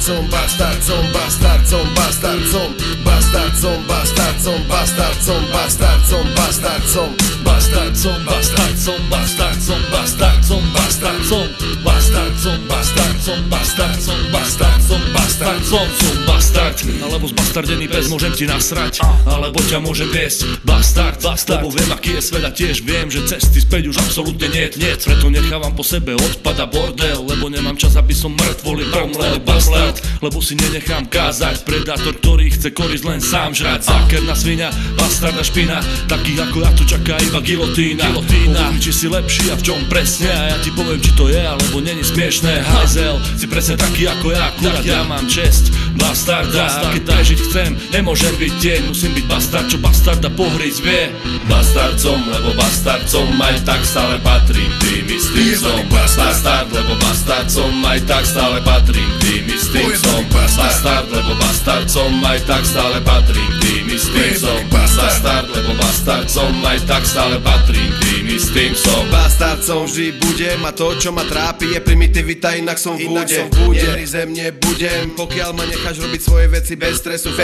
som, bastard som, bastard som, bastard som, bastard som, bastard som, bastard som, bastard som, bastard som, bastard som, bastard som, bastard som, bastard som, bastard som, bastard som, bastard som, bastard som, bastard som, bastard som, som bastard. Alebo zbastardený pes, môžem ti nasrať, alebo ťa môžem viesť bastard, lebo viem aký je svet a tiež viem, že cesty späť už absolútne niet. Preto nechávam po sebe odpad a bordel, lebo nemám čas, aby som mŕtvoli pomlel bastard, lebo si nenechám kázať. Predátor, ktorý chce korisť len sám žrať. Zákerná sviňa, bastard a špina, takých ako ja tu čaká iba gilotína. Poviem, či si lepší a v čom presne, a ja ti poviem, či to je alebo není smiešné. Hajzel, si presne taký ako ja, akurát ja mám česť bastarda. A keď prežiť chcem, nemôžem byť tieň, musím byť bastard, čo bastarda pohrísť vie. Bastard som, lebo bastard som, aj tak stále patrím tým istým som. Bastard, lebo bastard som, aj tak stále patrím tým istým som. Bastard, lebo bastard som, aj tak stále patrím tým istým som. Bastard, lebo bastard som, aj tak stále patrím tým istým som. Bastard som vždy budem a to, čo ma trápi, je primitivita, inak som v úde. Niekdy zem nebudem, pokiaľ ma necháš robiť svoje veci bez stresu, v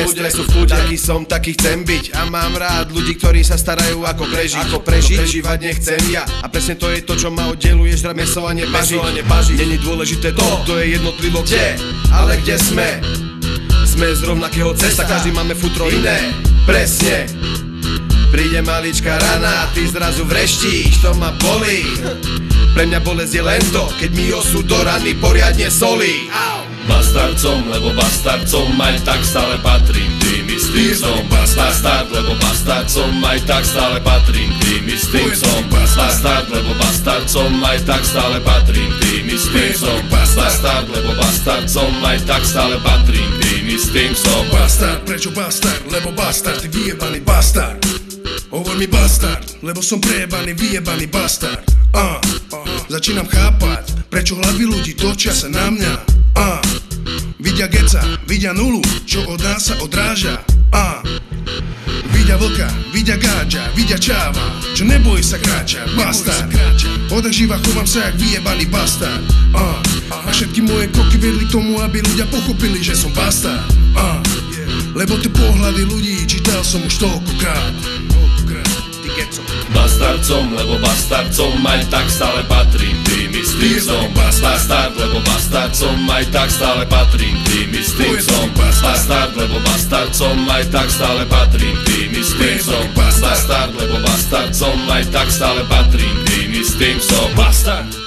kúde. Taký som, taký chcem byť a mám rád ľudí, ktorí sa starajú ako prežiť. Prežívať nechcem ja a presne to je to, čo ma oddeluje, žrať mäso a nebažiť. Není dôležité to, kto je jednotlivo kde, ale kde sme. Sme z rovnakého cesta, každý máme futro iné. Presne. Príde maličká rana a ty zrazu vreštíš, to ma bolí. Pre mňa bolesť je len to, keď mi osud do rany poriadne solí. Bastard som, lebo bastard som, aj tak stále patrím tým istým som. Bastard, lebo bastard som, aj tak stále patrím tým istým som. Bastard, lebo bastard som, aj tak stále patrím tým istým som. Bastard, lebo bastard som, aj tak stále patrím tým istým som. Bastard, prečo bastard? Lebo bastard, ty vyjebaný bastard. Hovor mi bastard, lebo som prejebaný, vyjebaný bastard. Začínam chápať, prečo hlavy ľudí točia sa na mňa. Vidia geca, vidia nulu, čo od nás sa odráža. Vidia vlka, vidia gáča, vidia čáva, čo nebojí sa kráča. Bastard, odak živa chovám sa jak vyjebaný bastard. A všetky moje kroky vedli k tomu, aby ľudia pochopili, že som bastard. Lebo tie pohľady ľudí čítal som už toľkokrát. Bastard som, lebo bastard som, aj tak stále patrím tým istým som. Bastard, lebo bastard som, aj tak stále patrím tým istým som. Bastard, lebo bastard som, aj tak stále patrím tým istým som. Bastard, lebo bastard som, aj tak stále patrím tým istým som. Bastard.